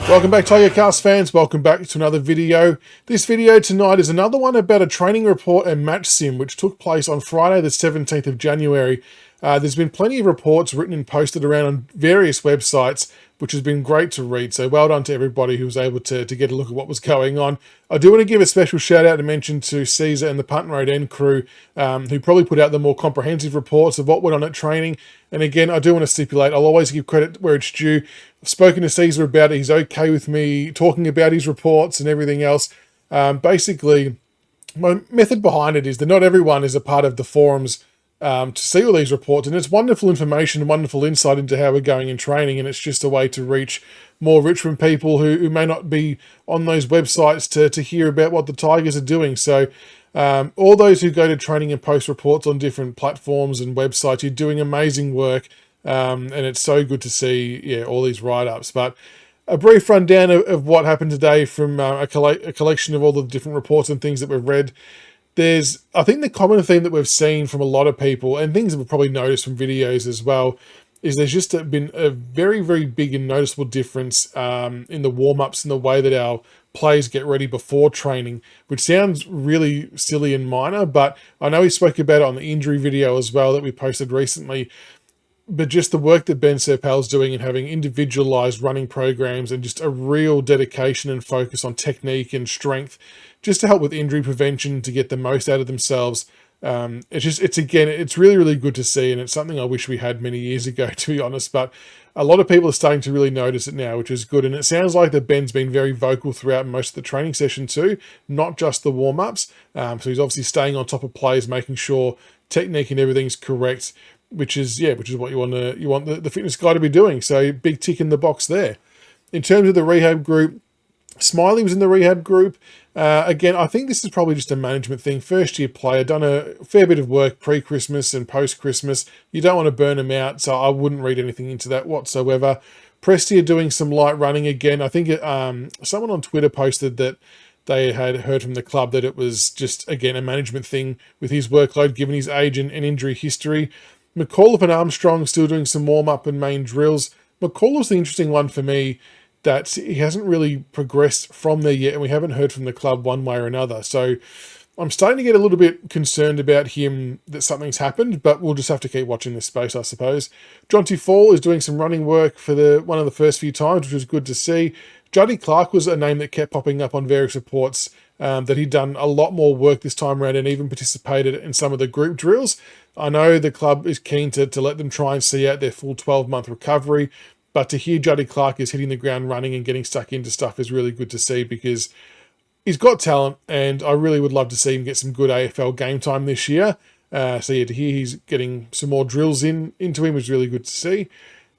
Welcome back, Tigercast fans. Welcome back to another video. This video tonight is another one about a training report and match sim, which took place on Friday, the 17th of January. There's been plenty of reports written and posted around on various websites, which has been great to read. So well done to everybody who was able to get a look at what was going on. I do want to give a special shout out and mention to Caesar and the Punt Road End crew, who probably put out the more comprehensive reports of what went on at training. And again, I do want to stipulate, I'll always give credit where it's due. I've spoken to Caesar about it. He's okay with me talking about his reports and everything else. Basically, my method behind it is that not everyone is a part of the forums to see all these reports, and it's wonderful information and wonderful insight into how we're going in training, and it's just a way to reach more Richmond people who may not be on those websites to hear about what the Tigers are doing. So all those who go to training and post reports on different platforms and websites, you're doing amazing work, and it's so good to see all these write-ups. But a brief rundown of what happened today from a collection of all the different reports and things that we've read. I think the common theme that we've seen from a lot of people, and things that we've probably noticed from videos as well, is there's just been a very, very big and noticeable difference in the warm-ups and the way that our players get ready before training, which sounds really silly and minor, but I know we spoke about it on the injury video as well that we posted recently. But just the work that Ben Serpal's doing and having individualized running programs and just a real dedication and focus on technique and strength, just to help with injury prevention, to get the most out of themselves. It's really, really good to see. And it's something I wish we had many years ago, to be honest, but a lot of people are starting to really notice it now, which is good. And it sounds like that Ben's been very vocal throughout most of the training session too, not just the warm-ups. So he's obviously staying on top of players, making sure technique and everything's correct, which is what you want the fitness guy to be doing. So big tick in the box there. In terms of the rehab group, Smiley was in the rehab group. Again, I think this is probably just a management thing. First year player, done a fair bit of work pre-Christmas and post-Christmas. You don't want to burn him out, so I wouldn't read anything into that whatsoever. Prestia doing some light running again. I think someone on Twitter posted that they had heard from the club that it was just, again, a management thing with his workload, given his age and injury history. McAuliffe and Armstrong still doing some warm-up and main drills. McAuliffe's the interesting one for me, that he hasn't really progressed from there yet, and we haven't heard from the club one way or another. So I'm starting to get a little bit concerned about him, that something's happened, but we'll just have to keep watching this space, I suppose. Jonty Fall is doing some running work for one of the first few times, which was good to see. Juddy Clark was a name that kept popping up on various reports, that he'd done a lot more work this time around and even participated in some of the group drills. I know the club is keen to let them try and see out their full 12-month recovery, but to hear Juddy Clark is hitting the ground running and getting stuck into stuff is really good to see, because he's got talent, and I really would love to see him get some good AFL game time this year. To hear he's getting some more drills into him is really good to see.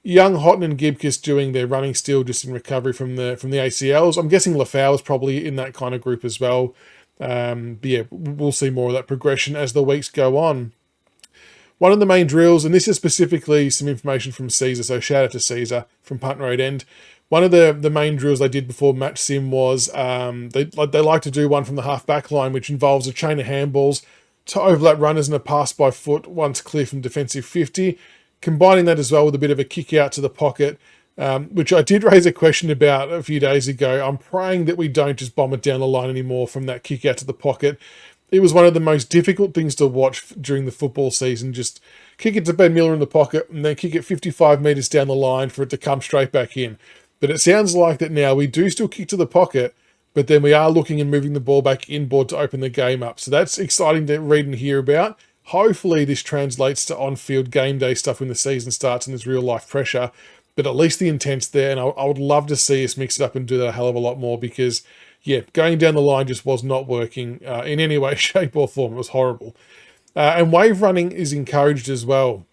Young, Houghton and Gibcus doing their running still, just in recovery from the ACLs. I'm guessing Lafau is probably in that kind of group as well. But yeah, we'll see more of that progression as the weeks go on. One of the main drills, and this is specifically some information from Caesar, so shout out to Caesar from Punt Road End. One of the main drills they did before match sim was they like to do one from the half-back line, which involves a chain of handballs to overlap runners and a pass by foot once clear from defensive 50. Combining that as well with a bit of a kick out to the pocket, which I did raise a question about a few days ago. I'm praying that we don't just bomb it down the line anymore from that kick out to the pocket. It was one of the most difficult things to watch during the football season. Just kick it to Ben Miller in the pocket and then kick it 55 metres down the line for it to come straight back in. But it sounds like that now we do still kick to the pocket, but then we are looking and moving the ball back inboard to open the game up. So that's exciting to read and hear about. Hopefully this translates to on-field game day stuff when the season starts and there's real-life pressure. But at least the intent's there, and I would love to see us mix it up and do that a hell of a lot more, because yeah, going down the line just was not working in any way, shape or form. It was horrible. And wave running is encouraged as well.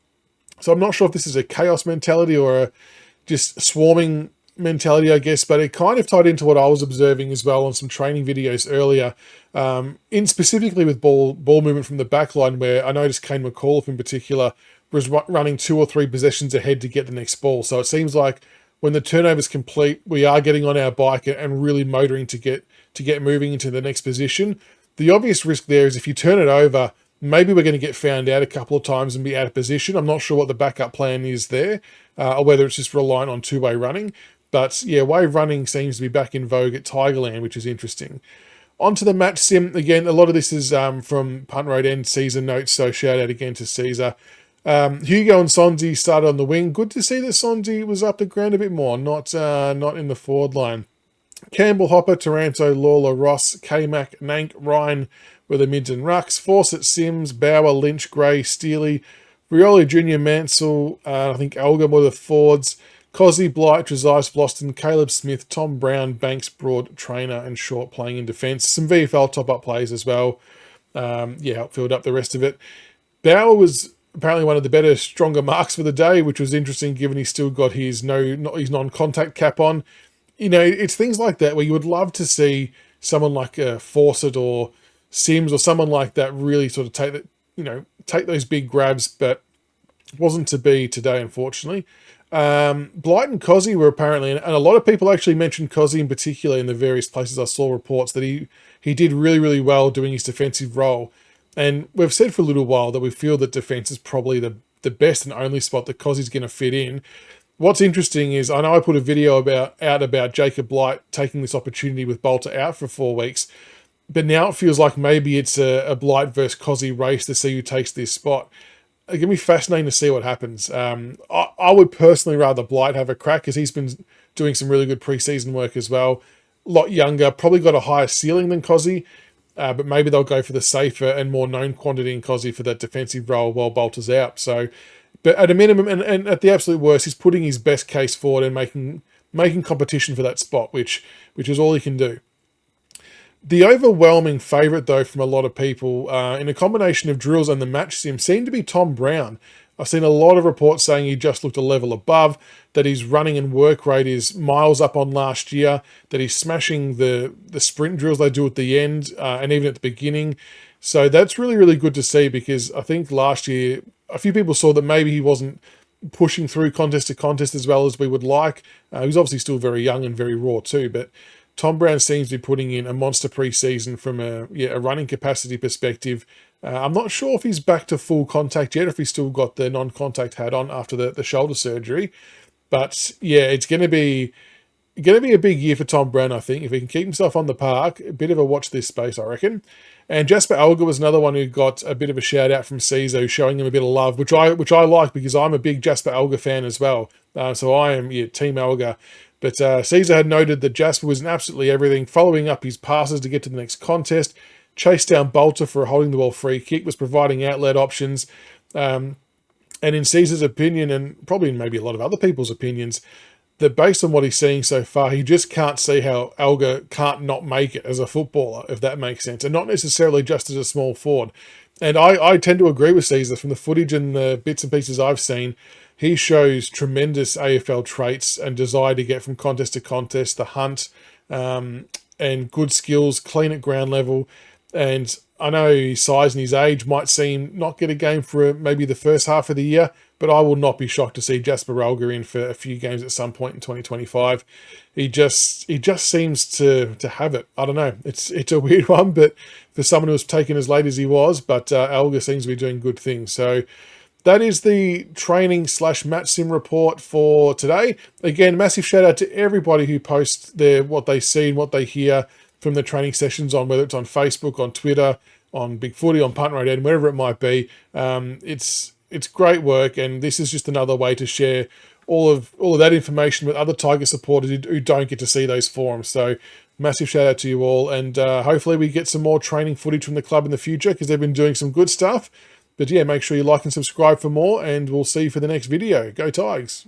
So I'm not sure if this is a chaos mentality or a just swarming mentality, I guess, but it kind of tied into what I was observing as well on some training videos earlier, specifically with ball movement from the back line, where I noticed Kane McAuliffe in particular was running 2 or 3 possessions ahead to get the next ball. So it seems like when the turnover's complete, we are getting on our bike and really motoring to get moving into the next position. The obvious risk there is if you turn it over, Maybe we're going to get found out a couple of times and be out of position. I'm not sure what the backup plan is there, or whether it's just reliant on two-way running. But yeah, wave running seems to be back in vogue at Tigerland, which is interesting. Onto the match sim. Again, a lot of this is from Punt Road End Caesar notes, so shout out again to Caesar. Hugo and Sonzi started on the wing. Good to see that Sonzi was up the ground a bit more, not in the forward line. Campbell, Hopper, Taranto, Lawler, Ross, K-Mac, Nank, Ryan were the mids and rucks. Fawcett, Sims, Bauer, Lynch, Gray, Steely, Rioli Jr., Mansell, I think Elgin were the forwards. Cozzy, Blight, Trezise, Vloston, Caleb Smith, Tom Brown, Banks, Broad, Trainer, and Short playing in defence. Some VFL top-up plays as well. Help filled up the rest of it. Bauer was apparently one of the better, stronger marks for the day, which was interesting given he's still got his non-contact cap on. You know, it's things like that where you would love to see someone like Fawcett or Sims or someone like that really sort of take those big grabs, but wasn't to be today, unfortunately. Blight and Cozzy were apparently, and a lot of people actually mentioned Cozzy in particular in the various places I saw reports that he did really, really well doing his defensive role. And we've said for a little while that we feel that defense is probably the best and only spot that Cozzy's going to fit in. What's interesting is, I know I put a video out about Jacob Blight taking this opportunity with Bolter out for 4 weeks, but now it feels like maybe it's a Blight versus Cozzy race to see who takes this spot. It's going to be fascinating to see what happens. I would personally rather Blight have a crack because he's been doing some really good preseason work as well. A lot younger, probably got a higher ceiling than Cozzy, but maybe they'll go for the safer and more known quantity in Cozzy for that defensive role while Bolter's out. So, but at a minimum, and at the absolute worst, he's putting his best case forward and making competition for that spot, which is all he can do. The overwhelming favourite, though, from a lot of people, in a combination of drills and the match sim, seemed to be Tom Brown. I've seen a lot of reports saying he just looked a level above, that his running and work rate is miles up on last year, that he's smashing the sprint drills they do at the end and even at the beginning. So that's really, really good to see, because I think last year a few people saw that maybe he wasn't pushing through contest to contest as well as we would like. He's obviously still very young and very raw too, but Tom Brown seems to be putting in a monster preseason from a running capacity perspective. I'm not sure if he's back to full contact yet, if he's still got the non-contact hat on after the shoulder surgery. But yeah, it's going to be a big year for Tom Brown, I think. If he can keep himself on the park, a bit of a watch this space, I reckon. And Jasper Alger was another one who got a bit of a shout out from Caesar, showing him a bit of love, which I like because I'm a big Jasper Alger fan as well. So I am Team Alger. But Caesar had noted that Jasper was in absolutely everything, following up his passes to get to the next contest, chased down Bolter for a holding the ball free kick, was providing outlet options. And in Caesar's opinion, and probably maybe a lot of other people's opinions, that based on what he's seeing so far, he just can't see how Alger can't not make it as a footballer, if that makes sense, and not necessarily just as a small forward. And I tend to agree with Caesar. From the footage and the bits and pieces I've seen, he shows tremendous AFL traits and desire to get from contest to contest, the hunt, and good skills, clean at ground level. And I know his size and his age might seem not get a game for maybe the first half of the year, but I will not be shocked to see Jasper Alger in for a few games at some point in 2025. He just seems to have it. I don't know. It's a weird one, but for someone who was taken as late as he was, but Alger seems to be doing good things. So that is the training/match sim report for today. Again, massive shout out to everybody who posts what they see and what they hear from the training sessions, on whether it's on Facebook, on Twitter, on Big Footy, on Punt Road End, wherever it might be. It's great work, and this is just another way to share all of that information with other Tiger supporters who don't get to see those forums. So massive shout out to you all, and hopefully we get some more training footage from the club in the future, because they've been doing some good stuff. But yeah, make sure you like and subscribe for more, and we'll see you for the next video. Go Tigers!